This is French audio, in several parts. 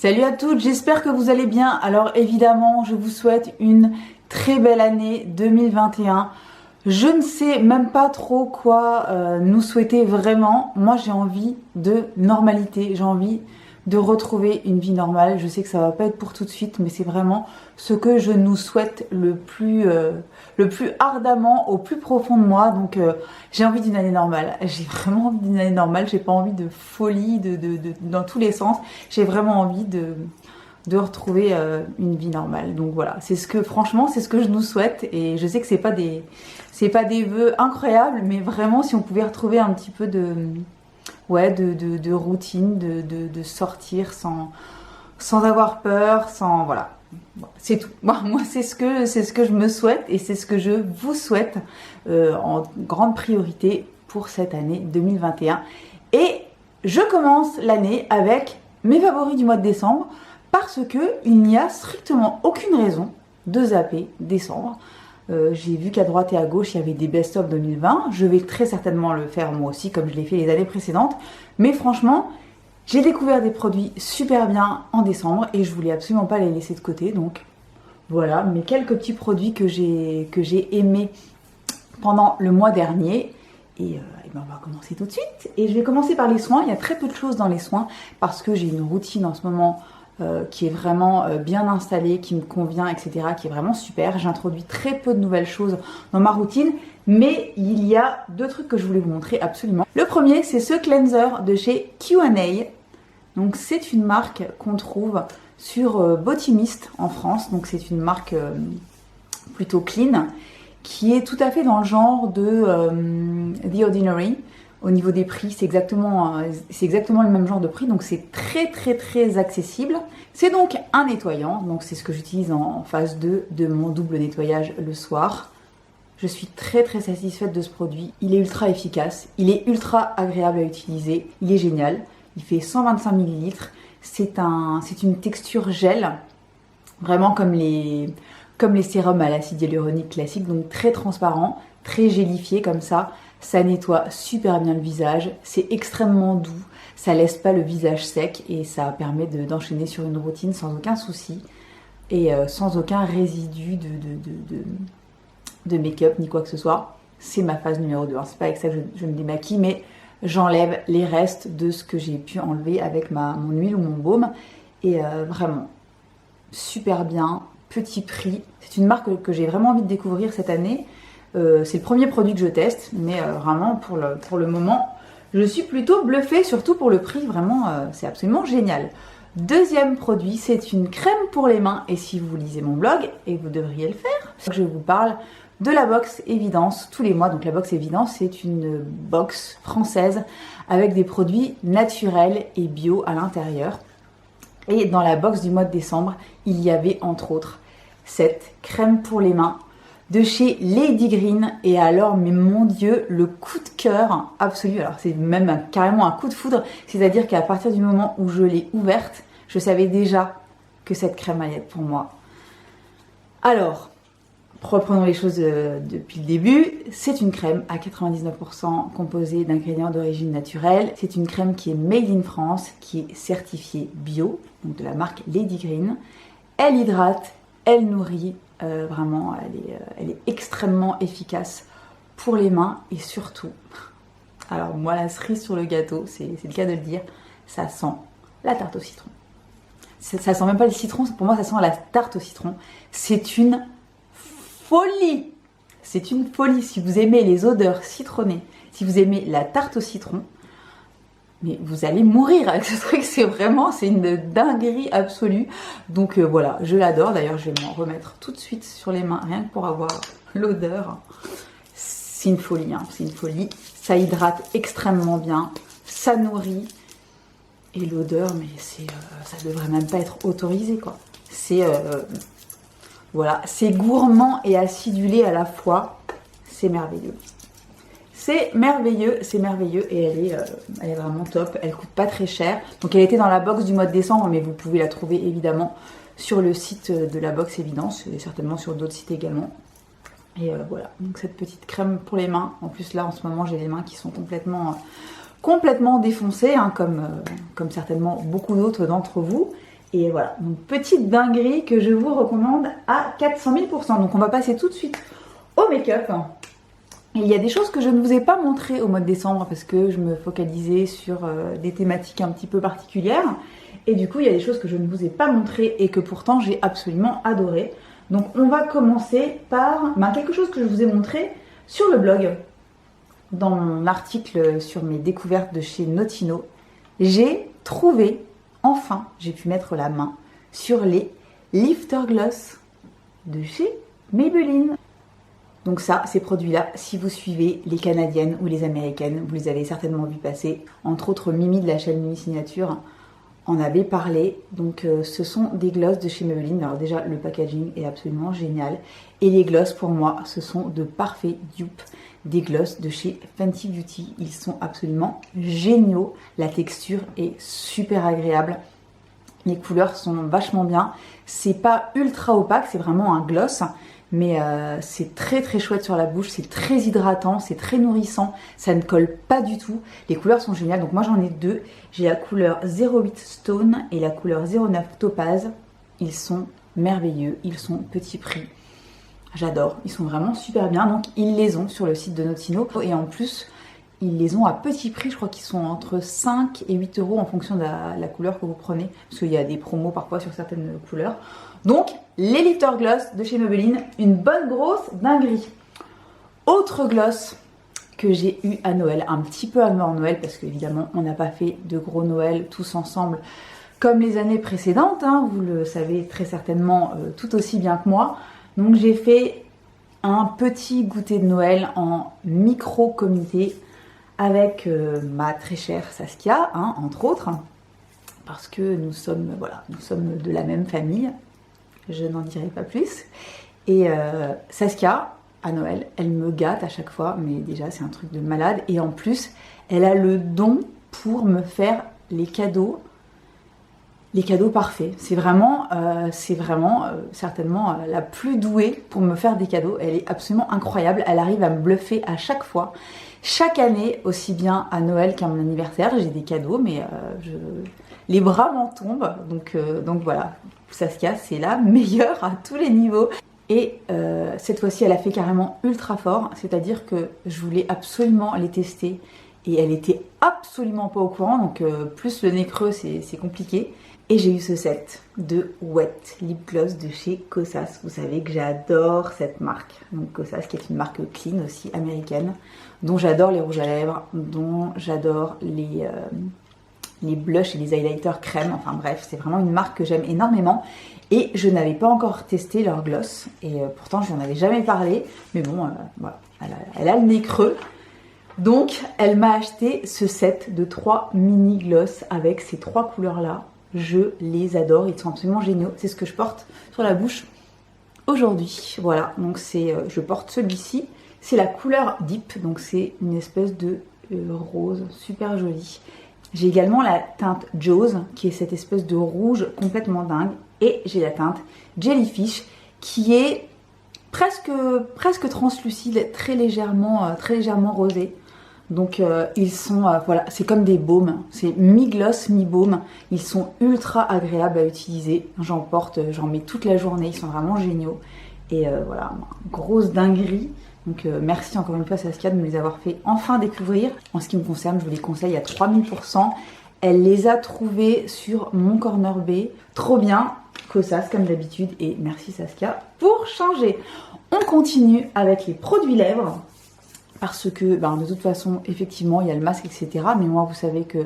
Salut à toutes, j'espère que vous allez bien. Alors évidemment, je vous souhaite une très belle année 2021. Je ne sais même pas trop quoi nous souhaiter vraiment. Moi j'ai envie de normalité, j'ai envie de retrouver une vie normale. Je sais que ça va pas être pour tout de suite, mais c'est vraiment ce que je nous souhaite le plus ardemment, au plus profond de moi. Donc j'ai envie d'une année normale. J'ai vraiment envie d'une année normale. J'ai pas envie de folie, dans tous les sens. J'ai vraiment envie de retrouver une vie normale. Donc voilà, franchement, c'est ce que je nous souhaite. Et je sais que c'est pas des vœux incroyables, mais vraiment, si on pouvait retrouver un petit peu de routine, de sortir sans avoir peur, voilà. Bon, c'est tout. Moi c'est ce que je me souhaite et c'est ce que je vous souhaite en grande priorité pour cette année 2021. Et je commence l'année avec mes favoris du mois de décembre parce que il n'y a strictement aucune raison de zapper décembre. J'ai vu qu'à droite et à gauche, il y avait des best-of 2020. Je vais très certainement le faire moi aussi, comme je l'ai fait les années précédentes. Mais franchement, j'ai découvert des produits super bien en décembre et je voulais absolument pas les laisser de côté. Donc voilà, mes quelques petits produits que j'ai aimés pendant le mois dernier. Et ben on va commencer tout de suite. Et je vais commencer par les soins. Il y a très peu de choses dans les soins parce que j'ai une routine en ce moment qui est vraiment bien installée, qui me convient, etc., qui est vraiment super. J'introduis très peu de nouvelles choses dans ma routine, mais il y a deux trucs que je voulais vous montrer absolument. Le premier, c'est ce cleanser de chez Q&A. Donc c'est une marque qu'on trouve sur Botimist en France. Donc c'est une marque plutôt clean, qui est tout à fait dans le genre de The Ordinary. Au niveau des prix, c'est exactement le même genre de prix, donc c'est très accessible. C'est donc un nettoyant, donc c'est ce que j'utilise en phase 2 de mon double nettoyage le soir. Je suis très satisfaite de ce produit. Il est ultra efficace, il est ultra agréable à utiliser, il est génial. Il fait 125 ml. C'est une texture gel, vraiment comme les sérums à l'acide hyaluronique classique, donc très transparent, très gélifié comme ça. Ça nettoie super bien le visage, c'est extrêmement doux, ça laisse pas le visage sec et ça permet d'enchaîner sur une routine sans aucun souci et sans aucun résidu de make-up ni quoi que ce soit. C'est ma phase numéro 2, hein. C'est pas avec ça que je me démaquille, mais j'enlève les restes de ce que j'ai pu enlever avec mon huile ou mon baume et vraiment super bien, petit prix. C'est une marque que j'ai vraiment envie de découvrir cette année. C'est le premier produit que je teste, mais vraiment pour le moment, je suis plutôt bluffée, surtout pour le prix, vraiment c'est absolument génial. Deuxième produit, c'est une crème pour les mains, et si vous lisez mon blog, et vous devriez le faire, je vous parle de la box Évidence tous les mois. Donc la box Évidence, c'est une box française avec des produits naturels et bio à l'intérieur. Et dans la box du mois de décembre, il y avait entre autres cette crème pour les mains de chez Lady Green. Et alors, mais mon Dieu, le coup de cœur absolu. Alors c'est même carrément un coup de foudre. C'est-à-dire qu'à partir du moment où je l'ai ouverte, je savais déjà que cette crème allait être pour moi. Alors, reprenons les choses depuis le début. C'est une crème à 99% composée d'ingrédients d'origine naturelle. C'est une crème qui est made in France, qui est certifiée bio, donc de la marque Lady Green. Elle hydrate, elle nourrit. Vraiment, elle est extrêmement efficace pour les mains et surtout, alors moi la cerise sur le gâteau, c'est le cas de le dire, ça sent la tarte au citron. Ça sent même pas le citron, pour moi ça sent la tarte au citron. C'est une folie. C'est une folie. Si vous aimez les odeurs citronnées, si vous aimez la tarte au citron, mais vous allez mourir avec ce truc, c'est une dinguerie absolue. Donc voilà, je l'adore. D'ailleurs, je vais m'en remettre tout de suite sur les mains, rien que pour avoir l'odeur. C'est une folie, hein, c'est une folie. Ça hydrate extrêmement bien, ça nourrit. Et l'odeur, mais ça devrait même pas être autorisé, quoi. Voilà, c'est gourmand et acidulé à la fois. C'est merveilleux. C'est merveilleux et elle est vraiment top. Elle coûte pas très cher. Donc elle était dans la box du mois de décembre, mais vous pouvez la trouver évidemment sur le site de la box Évidence et certainement sur d'autres sites également. Et voilà, donc cette petite crème pour les mains. En plus là en ce moment j'ai les mains qui sont complètement défoncées, hein, comme certainement beaucoup d'autres d'entre vous. Et voilà, donc petite dinguerie que je vous recommande à 400 000%. Donc on va passer tout de suite au make-up. Il y a des choses que je ne vous ai pas montrées au mois de décembre parce que je me focalisais sur des thématiques un petit peu particulières. Et du coup, il y a des choses que je ne vous ai pas montrées et que pourtant j'ai absolument adoré. Donc on va commencer par quelque chose que je vous ai montré sur le blog. Dans mon article sur mes découvertes de chez Notino, j'ai trouvé, enfin, j'ai pu mettre la main sur les Lifter Gloss de chez Maybelline. Donc ça, ces produits-là, si vous suivez les Canadiennes ou les Américaines, vous les avez certainement vu passer. Entre autres, Mimi de la chaîne Mimi Signature en avait parlé. Donc ce sont des gloss de chez Maybelline. Alors déjà, le packaging est absolument génial. Et les gloss, pour moi, ce sont de parfaits dupes des gloss de chez Fenty Beauty. Ils sont absolument géniaux. La texture est super agréable. Les couleurs sont vachement bien. C'est pas ultra opaque, c'est vraiment un gloss. Mais c'est très très chouette sur la bouche, c'est très hydratant, c'est très nourrissant, ça ne colle pas du tout. Les couleurs sont géniales, donc moi j'en ai deux. J'ai la couleur 08 Stone et la couleur 09 Topaz. Ils sont merveilleux, ils sont petit prix. J'adore, ils sont vraiment super bien. Donc ils les ont sur le site de Notino et en plus ils les ont à petit prix. Je crois qu'ils sont entre 5 et 8 euros en fonction de la couleur que vous prenez, parce qu'il y a des promos parfois sur certaines couleurs. Donc les Lifter Gloss de chez Maybelline, une bonne grosse dinguerie. Autre gloss que j'ai eu à Noël, un petit peu avant Noël, parce qu'évidemment on n'a pas fait de gros Noël tous ensemble comme les années précédentes, hein, vous le savez très certainement tout aussi bien que moi. Donc j'ai fait un petit goûter de Noël en micro-comité avec ma très chère Saskia, hein, entre autres, parce que nous sommes de la même famille. Je n'en dirai pas plus. Et Saskia, à Noël, elle me gâte à chaque fois, mais déjà c'est un truc de malade. Et en plus, elle a le don pour me faire les cadeaux parfaits. C'est vraiment certainement la plus douée pour me faire des cadeaux. Elle est absolument incroyable. Elle arrive à me bluffer à chaque fois. Chaque année, aussi bien à Noël qu'à mon anniversaire, j'ai des cadeaux, mais les bras m'en tombent. Donc voilà. Saskia, c'est la meilleure à tous les niveaux. Et cette fois-ci, elle a fait carrément ultra fort, c'est-à-dire que je voulais absolument les tester et elle était absolument pas au courant, donc plus le nez creux, c'est compliqué. Et j'ai eu ce set de Wet Lip Gloss de chez Kosas. Vous savez que j'adore cette marque. Donc Kosas, qui est une marque clean aussi, américaine, dont j'adore les rouges à lèvres, dont j'adore les blushs et les highlighters crème, enfin bref, c'est vraiment une marque que j'aime énormément. Et je n'avais pas encore testé leur gloss, et pourtant je n'en avais jamais parlé, mais bon, voilà, elle a le nez creux. Donc elle m'a acheté ce set de 3 mini gloss avec ces 3 couleurs là. Je les adore, ils sont absolument géniaux. C'est ce que je porte sur la bouche aujourd'hui. Voilà, donc je porte celui-ci. C'est la couleur Deep, donc c'est une espèce de rose super jolie. J'ai également la teinte Jaws, qui est cette espèce de rouge complètement dingue. Et j'ai la teinte Jellyfish, qui est presque translucide, très légèrement rosée. Donc ils sont, voilà, c'est comme des baumes. C'est mi-gloss, mi-baume. Ils sont ultra agréables à utiliser. J'en mets toute la journée. Ils sont vraiment géniaux. Et voilà, grosse dinguerie. Donc merci encore une fois Saskia de me les avoir fait enfin découvrir. En ce qui me concerne, je vous les conseille à 3000%. Elle les a trouvés sur mon corner B. Trop bien, Kosas comme d'habitude. Et merci Saskia pour changer. On continue avec les produits lèvres. Parce que de toute façon, effectivement, il y a le masque, etc. Mais moi, vous savez que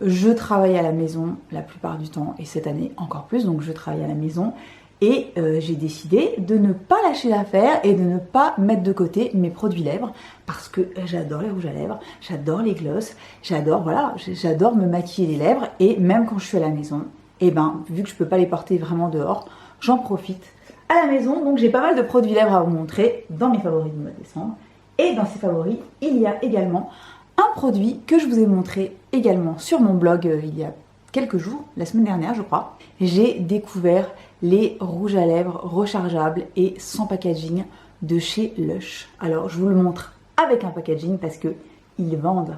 je travaille à la maison la plupart du temps. Et cette année, encore plus. Donc je travaille à la maison. Et j'ai décidé de ne pas lâcher l'affaire et de ne pas mettre de côté mes produits lèvres parce que j'adore les rouges à lèvres, j'adore les gloss, j'adore me maquiller les lèvres et même quand je suis à la maison, vu que je peux pas les porter vraiment dehors, j'en profite à la maison. Donc j'ai pas mal de produits lèvres à vous montrer dans mes favoris du mois de décembre. Et dans ces favoris, il y a également un produit que je vous ai montré également sur mon blog il y a quelques jours, la semaine dernière je crois. J'ai découvert les rouges à lèvres rechargeables et sans packaging de chez Lush. Alors je vous le montre avec un packaging parce que ils vendent.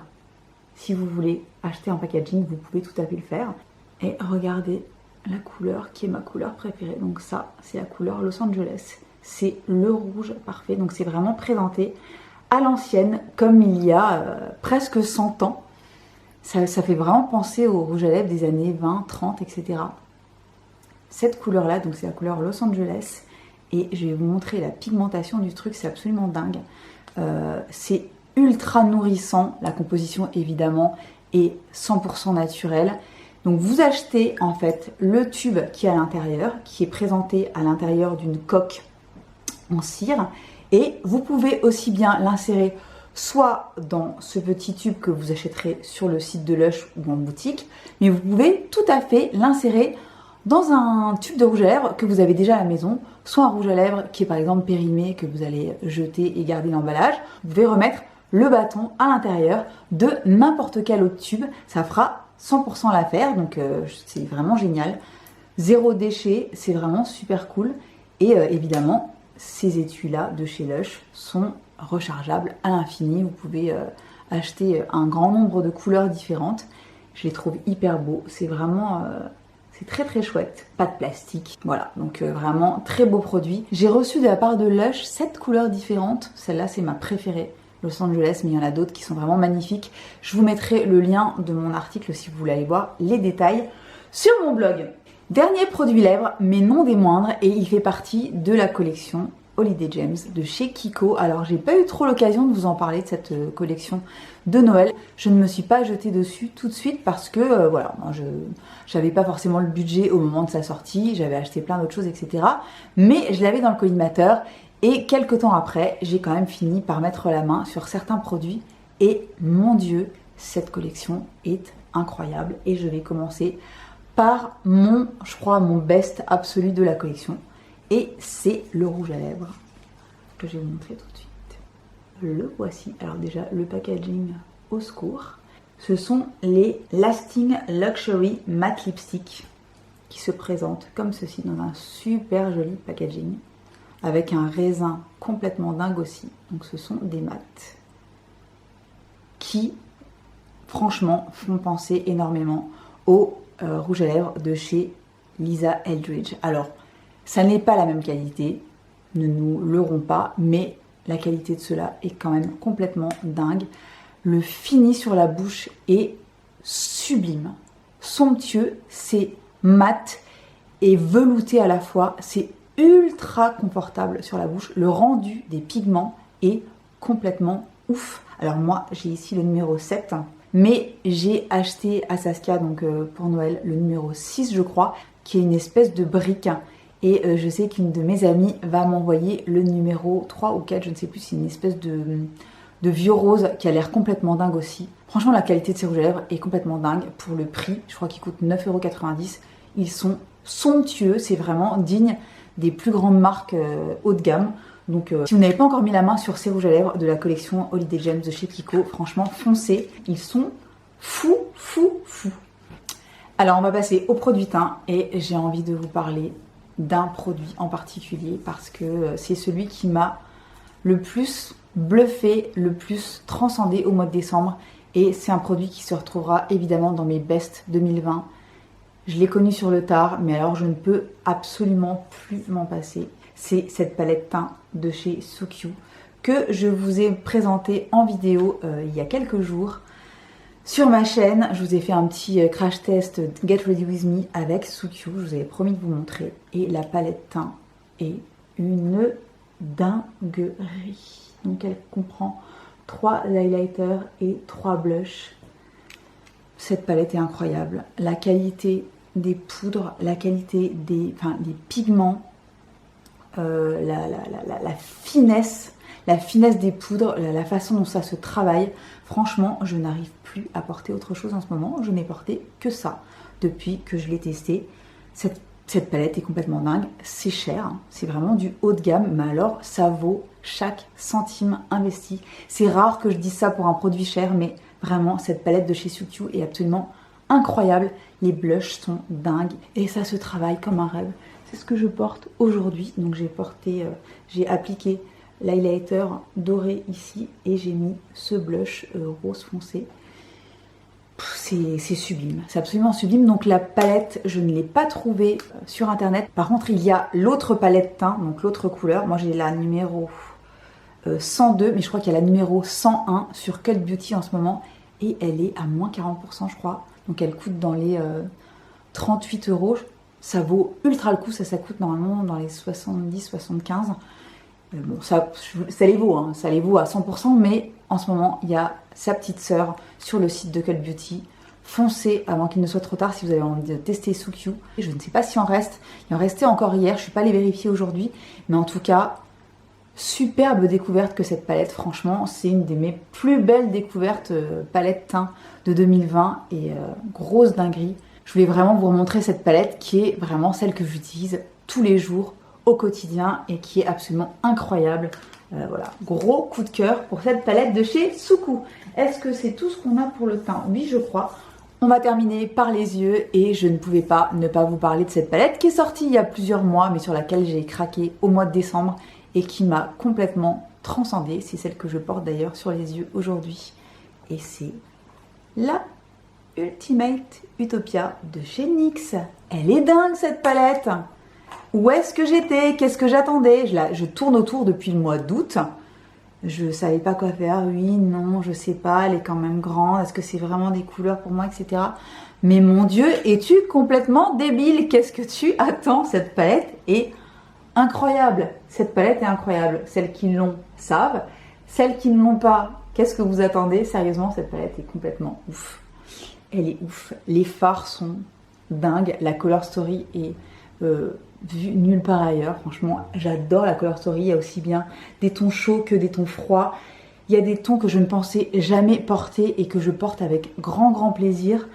Si vous voulez acheter un packaging, vous pouvez tout à fait le faire. Et regardez la couleur qui est ma couleur préférée. Donc ça, c'est la couleur Los Angeles. C'est le rouge parfait. Donc c'est vraiment présenté à l'ancienne, comme il y a presque 100 ans. Ça fait vraiment penser au rouge à lèvres des années 20, 30, etc. Cette couleur-là, donc c'est la couleur Los Angeles. Et je vais vous montrer la pigmentation du truc, c'est absolument dingue. C'est ultra nourrissant. La composition, évidemment, est 100% naturelle. Donc vous achetez en fait le tube qui est à l'intérieur, qui est présenté à l'intérieur d'une coque en cire. Et vous pouvez aussi bien l'insérer soit dans ce petit tube que vous achèterez sur le site de Lush ou en boutique, mais vous pouvez tout à fait l'insérer dans un tube de rouge à lèvres que vous avez déjà à la maison, soit un rouge à lèvres qui est par exemple périmé, que vous allez jeter et garder l'emballage. Vous pouvez remettre le bâton à l'intérieur de n'importe quel autre tube, ça fera 100% l'affaire, donc c'est vraiment génial. Zéro déchet, c'est vraiment super cool. Et évidemment, ces étuis-là de chez Lush sont rechargeables à l'infini. Vous pouvez acheter un grand nombre de couleurs différentes. Je les trouve hyper beaux. C'est vraiment... c'est très très chouette. Pas de plastique. Voilà, donc vraiment très beau produit. J'ai reçu de la part de Lush 7 couleurs différentes. Celle-là, c'est ma préférée. Los Angeles, mais il y en a d'autres qui sont vraiment magnifiques. Je vous mettrai le lien de mon article si vous voulez aller voir les détails sur mon blog. Dernier produit lèvres, mais non des moindres, et il fait partie de la collection Holiday Gems de chez Kiko. Alors j'ai pas eu trop l'occasion de vous en parler de cette collection de Noël. Je ne me suis pas jetée dessus tout de suite parce que voilà, moi j'avais pas forcément le budget au moment de sa sortie, j'avais acheté plein d'autres choses, etc. Mais je l'avais dans le collimateur et quelques temps après, j'ai quand même fini par mettre la main sur certains produits et mon Dieu, cette collection est incroyable et je vais commencer par je crois, mon best absolu de la collection. Et c'est le rouge à lèvres que je vais vous montrer tout de suite. Le voici. Alors déjà, le packaging au secours. Ce sont les Lasting Luxury Matte Lipstick qui se présentent comme ceci dans un super joli packaging avec un raisin complètement dingue aussi. Donc ce sont des mattes qui, franchement, font penser énormément au rouge à lèvres de chez Lisa Eldridge. Alors, ça n'est pas la même qualité, ne nous leurrons pas, mais la qualité de cela est quand même complètement dingue. Le fini sur la bouche est sublime, somptueux, c'est mat et velouté à la fois, c'est ultra confortable sur la bouche. Le rendu des pigments est complètement ouf. Alors moi, j'ai ici le numéro 7, mais j'ai acheté à Saskia donc pour Noël le numéro 6 je crois, qui est une espèce de brique. Et je sais qu'une de mes amies va m'envoyer le numéro 3 ou 4, je ne sais plus, c'est une espèce de vieux rose qui a l'air complètement dingue aussi. Franchement, la qualité de ces rouges à lèvres est complètement dingue pour le prix. Je crois qu'ils coûtent 9,90 €. Ils sont somptueux, c'est vraiment digne des plus grandes marques haut de gamme. Donc si vous n'avez pas encore mis la main sur ces rouges à lèvres de la collection Holiday Gems de chez Kiko, franchement foncez, ils sont fous. Alors on va passer au produit teint et j'ai envie de vous parler d'un produit en particulier parce que c'est celui qui m'a le plus bluffé, le plus transcendé au mois de décembre et c'est un produit qui se retrouvera évidemment dans mes best 2020. Je l'ai connu sur le tard, mais alors je ne peux absolument plus m'en passer. C'est cette palette teint de chez Sukiu que je vous ai présentée en vidéo il y a quelques jours sur ma chaîne. Je vous ai fait un petit crash test Get Ready With Me avec Sukiu, je vous avais promis de vous montrer. Et la palette teint est une dinguerie. Donc elle comprend 3 highlighters et 3 blushs. Cette palette est incroyable. La qualité des poudres, la qualité des pigments, la finesse des poudres, la façon dont ça se travaille. Franchement, je n'arrive plus à porter autre chose en ce moment. Je n'ai porté que ça depuis que je l'ai testé. Cette palette est complètement dingue. C'est cher, hein. C'est vraiment du haut de gamme, mais alors ça vaut chaque centime investi. C'est rare que je dise ça pour un produit cher, mais vraiment, cette palette de chez Sukiu est absolument incroyable. Les blushs sont dingues et ça se travaille comme un rêve. C'est ce que je porte aujourd'hui. Donc j'ai appliqué l'highlighter doré ici et j'ai mis ce blush rose foncé. c'est sublime, c'est absolument sublime. Donc la palette, je ne l'ai pas trouvée sur internet. Par contre, il y a l'autre palette teint, donc l'autre couleur. Moi j'ai la numéro 102, mais je crois qu'il y a la numéro 101 sur Cult Beauty en ce moment. Et elle est à moins 40% je crois. Donc elle coûte dans les 38 €. Ça vaut ultra le coup, ça coûte normalement dans les 70-75. Bon, ça les vaut, hein, ça les vaut à 100%, mais en ce moment, il y a sa petite sœur sur le site de Cult Beauty. Foncez avant qu'il ne soit trop tard si vous avez envie de tester Sukiu. Je ne sais pas s'il en reste, il en restait encore hier, je ne suis pas allée vérifier aujourd'hui, mais en tout cas, superbe découverte que cette palette, franchement, c'est une de mes plus belles découvertes palette teint de 2020 et grosse dinguerie. Je voulais vraiment vous remontrer cette palette qui est vraiment celle que j'utilise tous les jours au quotidien et qui est absolument incroyable. Voilà, gros coup de cœur pour cette palette de chez Sukiu. Est-ce que c'est tout ce qu'on a pour le teint? Oui, je crois. On va terminer par les yeux et je ne pouvais pas ne pas vous parler de cette palette qui est sortie il y a plusieurs mois mais sur laquelle j'ai craqué au mois de décembre et qui m'a complètement transcendée. C'est celle que je porte d'ailleurs sur les yeux aujourd'hui et c'est la Ultimate Utopia de chez NYX. Elle est dingue cette palette. Où est-ce que j'étais? Qu'est-ce que j'attendais? Je tourne autour depuis le mois d'août. Je savais pas quoi faire. Oui, non, je sais pas. Elle est quand même grande. Est-ce que c'est vraiment des couleurs pour moi, etc. Mais mon Dieu, es-tu complètement débile? Qu'est-ce que tu attends? Cette palette est incroyable. Cette palette est incroyable. Celles qui l'ont savent. Celles qui ne l'ont pas, qu'est-ce que vous attendez? Sérieusement, cette palette est complètement ouf. Elle est ouf. Les fards sont dingues. La color story est vue nulle part ailleurs. Franchement, j'adore la color story. Il y a aussi bien des tons chauds que des tons froids. Il y a des tons que je ne pensais jamais porter et que je porte avec grand plaisir.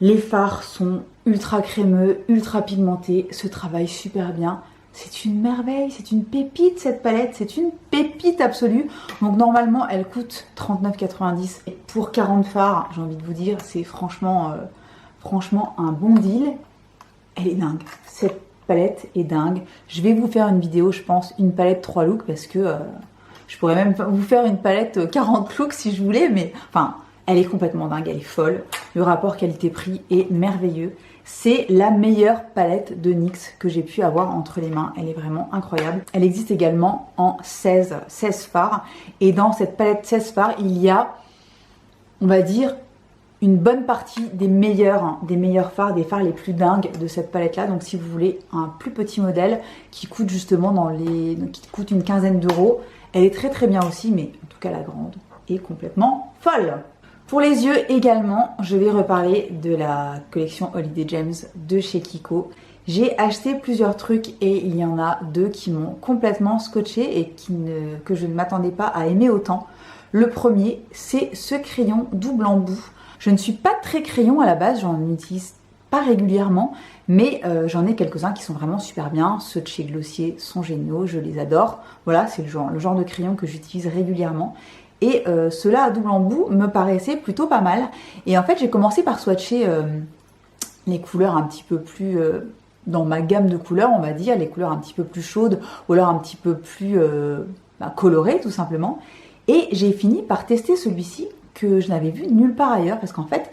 Les fards sont ultra crémeux, ultra pigmentés. Se travaillent super bien. C'est une merveille, c'est une pépite cette palette, c'est une pépite absolue. Donc normalement elle coûte 39,90 €. Pour 40 fards, j'ai envie de vous dire, c'est franchement un bon deal. Elle est dingue, cette palette est dingue. Je vais vous faire une vidéo, je pense, une palette 3 looks parce que je pourrais même vous faire une palette 40 looks si je voulais, mais enfin, elle est complètement dingue, elle est folle. Le rapport qualité-prix est merveilleux. C'est la meilleure palette de NYX que j'ai pu avoir entre les mains. Elle est vraiment incroyable. Elle existe également en 16 fards. Et dans cette palette 16 fards, il y a, on va dire, une bonne partie des meilleurs fards, des fards les plus dingues de cette palette-là. Donc si vous voulez un plus petit modèle qui coûte justement qui coûte une quinzaine d'euros, elle est très bien aussi, mais en tout cas la grande est complètement folle. Pour les yeux également, je vais reparler de la collection Holiday Gems de chez Kiko. J'ai acheté plusieurs trucs et il y en a deux qui m'ont complètement scotché et que je ne m'attendais pas à aimer autant. Le premier, c'est ce crayon double embout. Je ne suis pas très crayon à la base, j'en utilise pas régulièrement, mais j'en ai quelques-uns qui sont vraiment super bien. Ceux de chez Glossier sont géniaux, je les adore. Voilà, c'est le genre de crayon que j'utilise régulièrement. Et ceux-là à double embout me paraissaient plutôt pas mal. Et en fait, j'ai commencé par swatcher les couleurs un petit peu plus dans ma gamme de couleurs, on va dire, les couleurs un petit peu plus chaudes ou alors un petit peu plus colorées, tout simplement. Et j'ai fini par tester celui-ci que je n'avais vu nulle part ailleurs parce qu'en fait,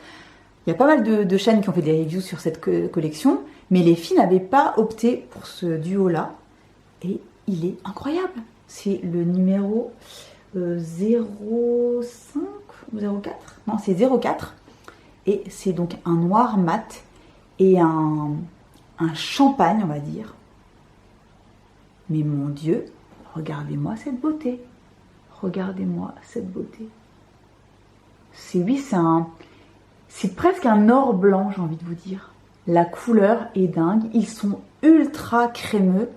il y a pas mal de chaînes qui ont fait des reviews sur cette collection, mais les filles n'avaient pas opté pour ce duo-là. Et il est incroyable. C'est le numéro 0,5 ou 0,4? Non, c'est 0,4. Et c'est donc un noir mat et un champagne, on va dire. Mais mon Dieu, regardez-moi cette beauté. Regardez-moi cette beauté. C'est presque un or blanc, j'ai envie de vous dire. La couleur est dingue. Ils sont ultra crémeux.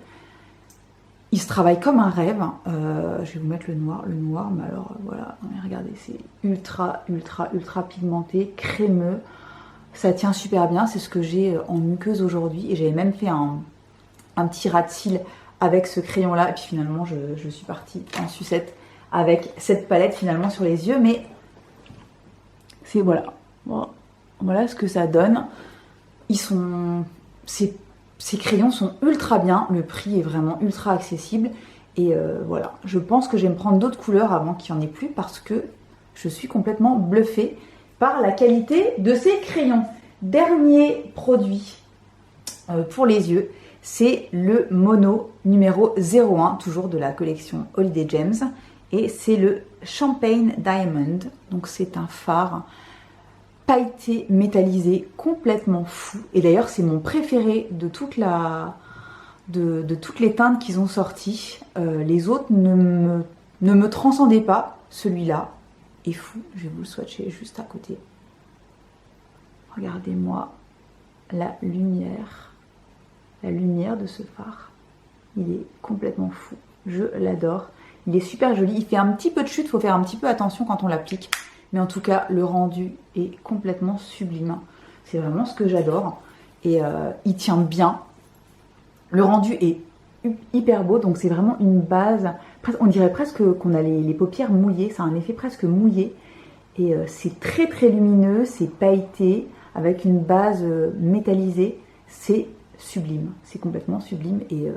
Ils se travaillent comme un rêve. Je vais vous mettre le noir, mais alors voilà, regardez, c'est ultra pigmenté, crémeux. Ça tient super bien, c'est ce que j'ai en muqueuse aujourd'hui. Et j'avais même fait un petit ras de cils avec ce crayon-là. Et puis finalement, je suis partie en sucette avec cette palette finalement sur les yeux. Mais c'est voilà ce que ça donne. Ces crayons sont ultra bien, le prix est vraiment ultra accessible et voilà, je pense que je vais me prendre d'autres couleurs avant qu'il n'y en ait plus parce que je suis complètement bluffée par la qualité de ces crayons. Dernier produit pour les yeux, c'est le Mono numéro 01, toujours de la collection Holiday Gems. Et c'est le Champagne Diamond. Donc c'est un fard pailleté, métallisé, complètement fou. Et d'ailleurs c'est mon préféré de toutes les teintes qu'ils ont sorties. Les autres ne me transcendaient pas. Celui-là est fou. Je vais vous le swatcher juste à côté. Regardez-moi la lumière de ce fard. Il est complètement fou. Je l'adore. Il est super joli. Il fait un petit peu de chute. Il faut faire un petit peu attention quand on l'applique. Mais en tout cas, le rendu est complètement sublime. C'est vraiment ce que j'adore. Et il tient bien. Le rendu est hyper beau. Donc c'est vraiment une base. On dirait presque qu'on a les paupières mouillées. Ça a un effet presque mouillé. Et c'est très très lumineux. C'est pailleté avec une base métallisée. C'est sublime. C'est complètement sublime. Et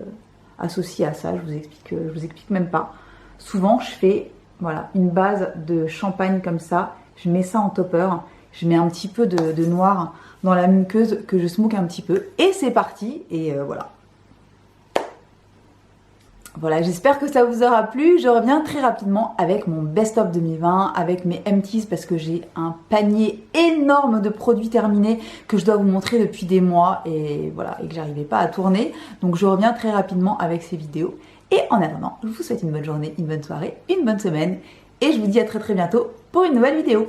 associé à ça, je vous explique même pas. Souvent, je fais voilà, une base de champagne comme ça. Je mets ça en topper. Je mets un petit peu de noir dans la muqueuse que je smoke un petit peu. Et c'est parti. Et voilà. Voilà, j'espère que ça vous aura plu. Je reviens très rapidement avec mon best-of 2020, avec mes empties parce que j'ai un panier énorme de produits terminés que je dois vous montrer depuis des mois et voilà, et que j'arrivais pas à tourner. Donc je reviens très rapidement avec ces vidéos. Et en attendant, je vous souhaite une bonne journée, une bonne soirée, une bonne semaine et je vous dis à très très bientôt pour une nouvelle vidéo.